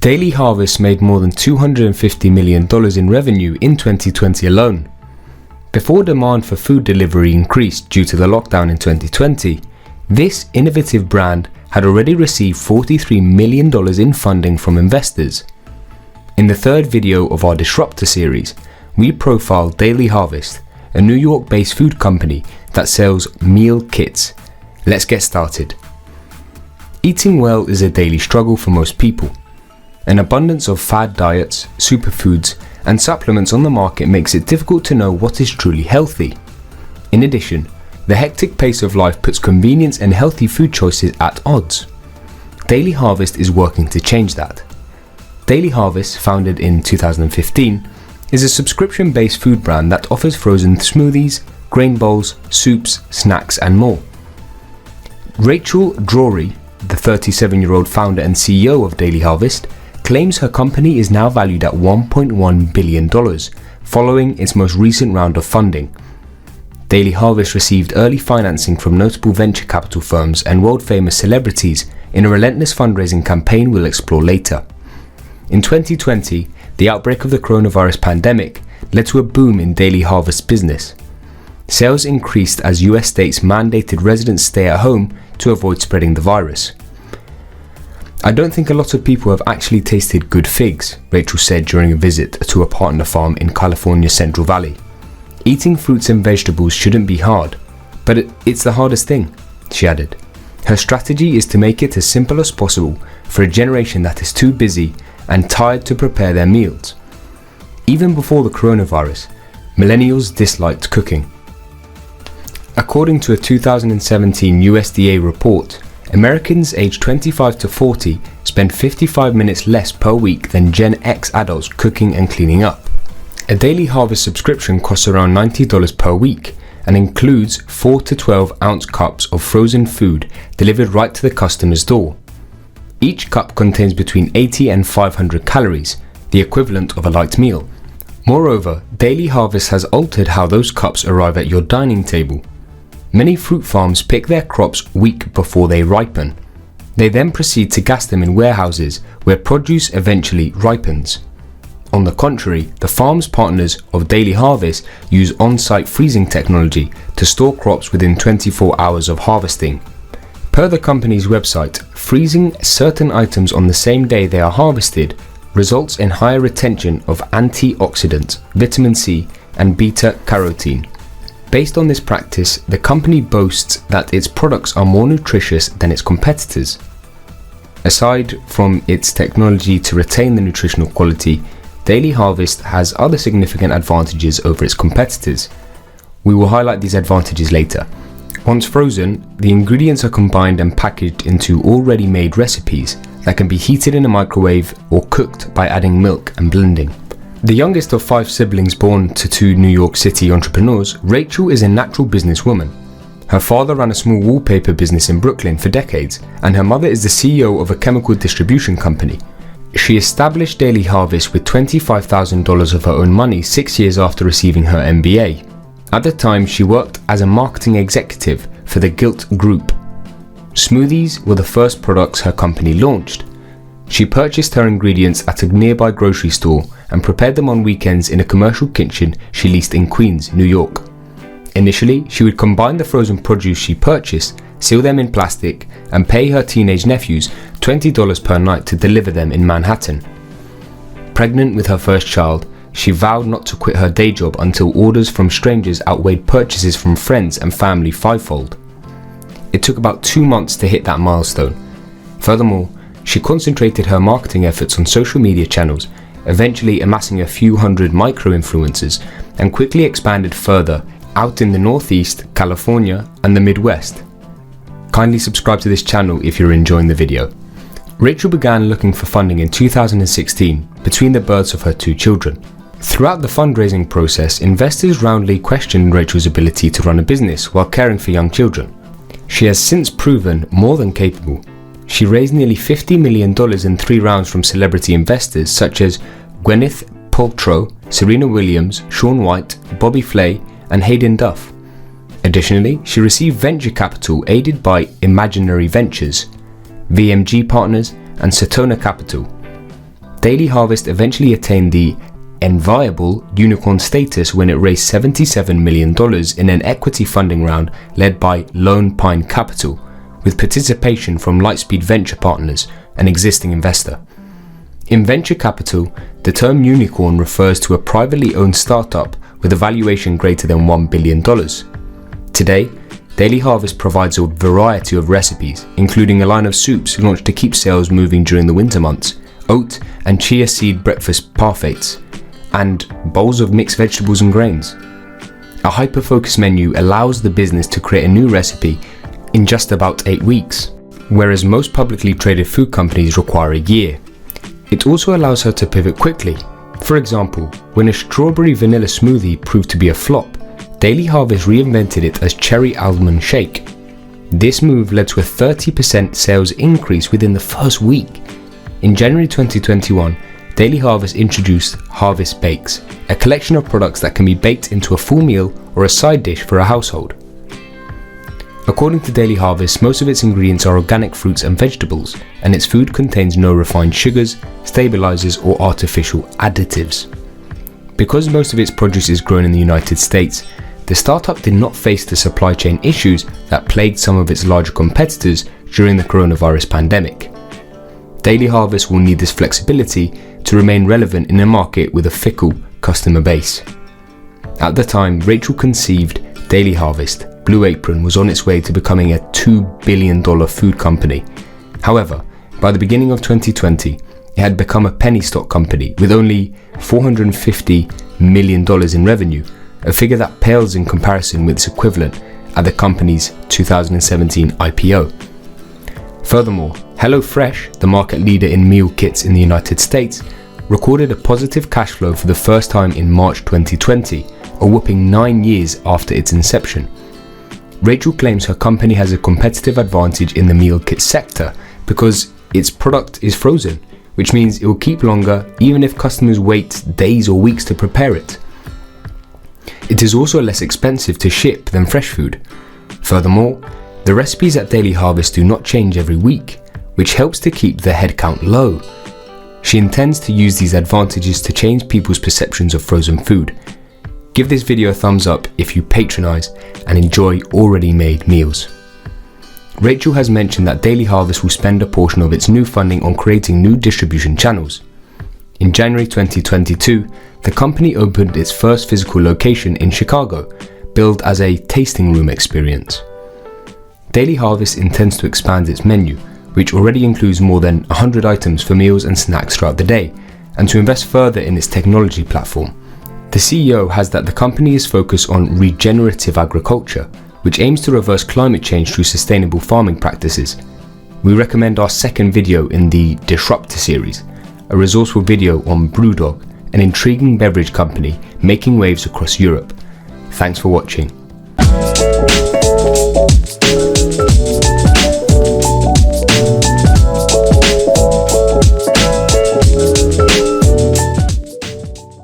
Daily Harvest made more than $250 million in revenue in 2020 alone. Before demand for food delivery increased due to the lockdown in 2020, this innovative brand had already received $43 million in funding from investors. In the third video of our Disruptor series, we profile Daily Harvest, a New York-based food company that sells meal kits. Let's get started. Eating well is a daily struggle for most people. An abundance of fad diets, superfoods, and supplements on the market makes it difficult to know what is truly healthy. In addition, the hectic pace of life puts convenience and healthy food choices at odds. Daily Harvest is working to change that. Daily Harvest, founded in 2015, is a subscription-based food brand that offers frozen smoothies, grain bowls, soups, snacks, and more. Rachel Drury, the 37-year-old founder and CEO of Daily Harvest, claims her company is now valued at $1.1 billion, following its most recent round of funding. Daily Harvest received early financing from notable venture capital firms and world-famous celebrities in a relentless fundraising campaign we'll explore later. In 2020, the outbreak of the coronavirus pandemic led to a boom in Daily Harvest's business. Sales increased as US states mandated residents stay at home to avoid spreading the virus. "I don't think a lot of people have actually tasted good figs," Rachel said during a visit to a partner farm in California's Central Valley. "Eating fruits and vegetables shouldn't be hard, but it's the hardest thing," she added. Her strategy is to make it as simple as possible for a generation that is too busy and tired to prepare their meals. Even before the coronavirus, millennials disliked cooking. According to a 2017 USDA report, Americans aged 25 to 40 spend 55 minutes less per week than Gen X adults cooking and cleaning up. A Daily Harvest subscription costs around $90 per week and includes 4 to 12 ounce cups of frozen food delivered right to the customer's door. Each cup contains between 80 and 500 calories, the equivalent of a light meal. Moreover, Daily Harvest has altered how those cups arrive at your dining table. Many fruit farms pick their crops week before they ripen. They then proceed to gas them in warehouses where produce eventually ripens. On the contrary, the farm's partners of Daily Harvest use on-site freezing technology to store crops within 24 hours of harvesting. Per the company's website, freezing certain items on the same day they are harvested results in higher retention of antioxidants, vitamin C, and beta-carotene. Based on this practice, the company boasts that its products are more nutritious than its competitors. Aside from its technology to retain the nutritional quality, Daily Harvest has other significant advantages over its competitors. We will highlight these advantages later. Once frozen, the ingredients are combined and packaged into already made recipes that can be heated in a microwave or cooked by adding milk and blending. The youngest of 5 siblings born to 2 New York City entrepreneurs, Rachel is a natural businesswoman. Her father ran a small wallpaper business in Brooklyn for decades, and her mother is the CEO of a chemical distribution company. She established Daily Harvest with $25,000 of her own money 6 years after receiving her MBA. At the time, she worked as a marketing executive for the Gilt Group. Smoothies were the first products her company launched. She purchased her ingredients at a nearby grocery store and prepared them on weekends in a commercial kitchen she leased in Queens, New York. Initially, she would combine the frozen produce she purchased, seal them in plastic, and pay her teenage nephews $20 per night to deliver them in Manhattan. Pregnant with her first child, she vowed not to quit her day job until orders from strangers outweighed purchases from friends and family fivefold. It took about 2 months to hit that milestone. Furthermore, she concentrated her marketing efforts on social media channels, eventually amassing a few hundred micro-influencers, and quickly expanded further out in the Northeast, California, and the Midwest. Kindly subscribe to this channel if you're enjoying the video. Rachel began looking for funding in 2016 between the births of her 2 children. Throughout the fundraising process, investors roundly questioned Rachel's ability to run a business while caring for young children. She has since proven more than capable. She raised nearly $50 million in 3 rounds from celebrity investors such as Gwyneth Paltrow, Serena Williams, Shaun White, Bobby Flay, and Hayden Duff. Additionally, she received venture capital aided by Imaginary Ventures, VMG Partners, and Satona Capital. Daily Harvest eventually attained the enviable unicorn status when it raised $77 million in an equity funding round led by Lone Pine Capital, with participation from Lightspeed Venture Partners, an existing investor. In venture capital, the term unicorn refers to a privately owned startup with a valuation greater than $1 billion. Today, Daily Harvest provides a variety of recipes, including a line of soups launched to keep sales moving during the winter months, oat and chia seed breakfast parfaits, and bowls of mixed vegetables and grains. A hyper-focused menu allows the business to create a new recipe in just about 8 weeks, whereas most publicly traded food companies require a year. It also allows her to pivot quickly. For example, when a strawberry vanilla smoothie proved to be a flop, Daily Harvest reinvented it as cherry almond shake. This move led to a 30% sales increase within the first week. In January 2021, Daily Harvest introduced Harvest Bakes, a collection of products that can be baked into a full meal or a side dish for a household. According to Daily Harvest, most of its ingredients are organic fruits and vegetables, and its food contains no refined sugars, stabilizers, or artificial additives. Because most of its produce is grown in the United States, the startup did not face the supply chain issues that plagued some of its larger competitors during the coronavirus pandemic. Daily Harvest will need this flexibility to remain relevant in a market with a fickle customer base. At the time Rachel conceived Daily Harvest, Blue Apron was on its way to becoming a $2 billion food company. However, by the beginning of 2020, it had become a penny stock company with only $450 million in revenue, a figure that pales in comparison with its equivalent at the company's 2017 IPO. Furthermore, HelloFresh, the market leader in meal kits in the United States, recorded a positive cash flow for the first time in March 2020, a whopping 9 years after its inception. Rachel claims her company has a competitive advantage in the meal kit sector because its product is frozen, which means it will keep longer even if customers wait days or weeks to prepare it. It is also less expensive to ship than fresh food. Furthermore, the recipes at Daily Harvest do not change every week, which helps to keep the headcount low. She intends to use these advantages to change people's perceptions of frozen food. Give this video a thumbs up if you patronize and enjoy already made meals. Rachel has mentioned that Daily Harvest will spend a portion of its new funding on creating new distribution channels. In January 2022, the company opened its first physical location in Chicago, billed as a tasting room experience. Daily Harvest intends to expand its menu, which already includes more than 100 items for meals and snacks throughout the day, and to invest further in its technology platform. The CEO has that the company is focused on regenerative agriculture, which aims to reverse climate change through sustainable farming practices. We recommend our second video in the Disruptor series, a resourceful video on BrewDog, an intriguing beverage company making waves across Europe. Thanks for watching.